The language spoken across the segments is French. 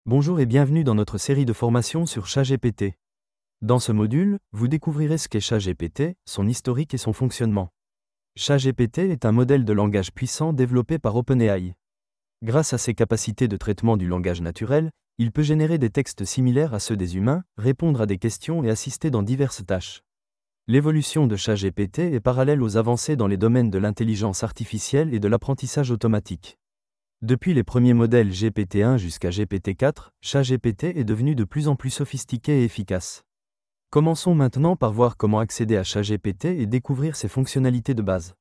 Bonjour et bienvenue dans notre série de formations sur ChatGPT. Dans ce module, vous découvrirez ce qu'est ChatGPT, son historique et son fonctionnement. ChatGPT est un modèle de langage puissant développé par OpenAI. Grâce à ses capacités de traitement du langage naturel, il peut générer des textes similaires à ceux des humains, répondre à des questions et assister dans diverses tâches. L'évolution de ChatGPT est parallèle aux avancées dans les domaines de l'intelligence artificielle et de l'apprentissage automatique. Depuis les premiers modèles GPT-1 jusqu'à GPT-4, ChatGPT est devenu de plus en plus sophistiqué et efficace. Commençons maintenant par voir comment accéder à ChatGPT et découvrir ses fonctionnalités de base.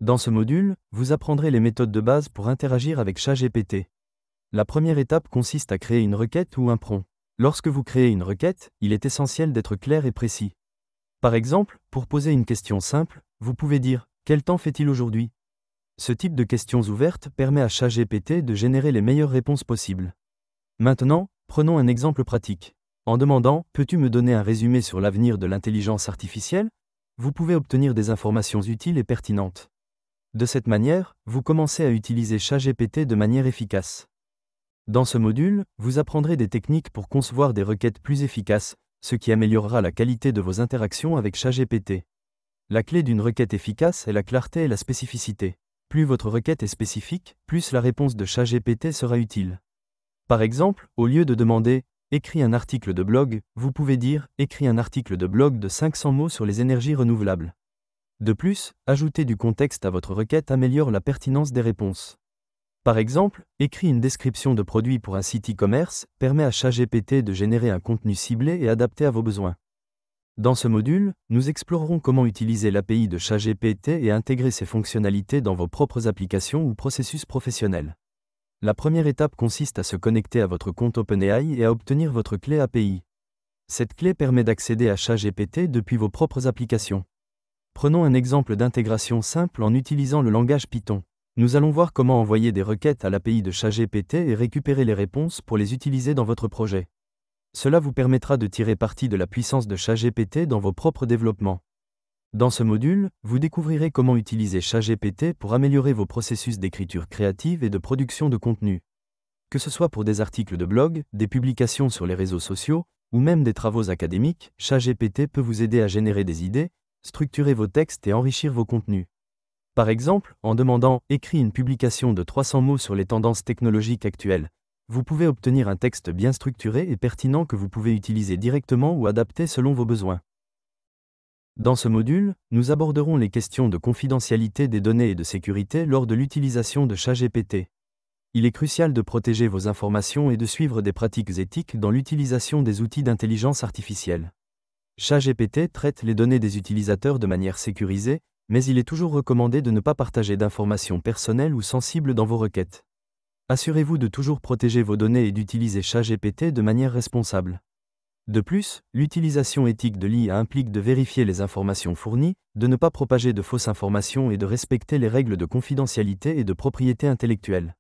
Dans ce module, vous apprendrez les méthodes de base pour interagir avec ChatGPT. La première étape consiste à créer une requête ou un prompt. Lorsque vous créez une requête, il est essentiel d'être clair et précis. Par exemple, pour poser une question simple, vous pouvez dire « Quel temps fait-il aujourd'hui ?» Ce type de questions ouvertes permet à ChatGPT de générer les meilleures réponses possibles. Maintenant, prenons un exemple pratique. En demandant « Peux-tu me donner un résumé sur l'avenir de l'intelligence artificielle ?» vous pouvez obtenir des informations utiles et pertinentes. De cette manière, vous commencez à utiliser ChatGPT de manière efficace. Dans ce module, vous apprendrez des techniques pour concevoir des requêtes plus efficaces, ce qui améliorera la qualité de vos interactions avec ChatGPT. La clé d'une requête efficace est la clarté et la spécificité. Plus votre requête est spécifique, plus la réponse de ChatGPT sera utile. Par exemple, au lieu de demander « Écris un article de blog », vous pouvez dire « Écris un article de blog de 500 mots sur les énergies renouvelables ». De plus, ajouter du contexte à votre requête améliore la pertinence des réponses. Par exemple, « Écris une description de produit pour un site e-commerce » permet à ChatGPT de générer un contenu ciblé et adapté à vos besoins. Dans ce module, nous explorerons comment utiliser l'API de ChatGPT et intégrer ses fonctionnalités dans vos propres applications ou processus professionnels. La première étape consiste à se connecter à votre compte OpenAI et à obtenir votre clé API. Cette clé permet d'accéder à ChatGPT depuis vos propres applications. Prenons un exemple d'intégration simple en utilisant le langage Python. Nous allons voir comment envoyer des requêtes à l'API de ChatGPT et récupérer les réponses pour les utiliser dans votre projet. Cela vous permettra de tirer parti de la puissance de ChatGPT dans vos propres développements. Dans ce module, vous découvrirez comment utiliser ChatGPT pour améliorer vos processus d'écriture créative et de production de contenu. Que ce soit pour des articles de blog, des publications sur les réseaux sociaux, ou même des travaux académiques, ChatGPT peut vous aider à générer des idées, structurer vos textes et enrichir vos contenus. Par exemple, en demandant « Écris une publication de 300 mots sur les tendances technologiques actuelles », vous pouvez obtenir un texte bien structuré et pertinent que vous pouvez utiliser directement ou adapter selon vos besoins. Dans ce module, nous aborderons les questions de confidentialité des données et de sécurité lors de l'utilisation de ChatGPT. Il est crucial de protéger vos informations et de suivre des pratiques éthiques dans l'utilisation des outils d'intelligence artificielle. ChatGPT traite les données des utilisateurs de manière sécurisée, mais il est toujours recommandé de ne pas partager d'informations personnelles ou sensibles dans vos requêtes. Assurez-vous de toujours protéger vos données et d'utiliser ChatGPT de manière responsable. De plus, l'utilisation éthique de l'IA implique de vérifier les informations fournies, de ne pas propager de fausses informations et de respecter les règles de confidentialité et de propriété intellectuelle.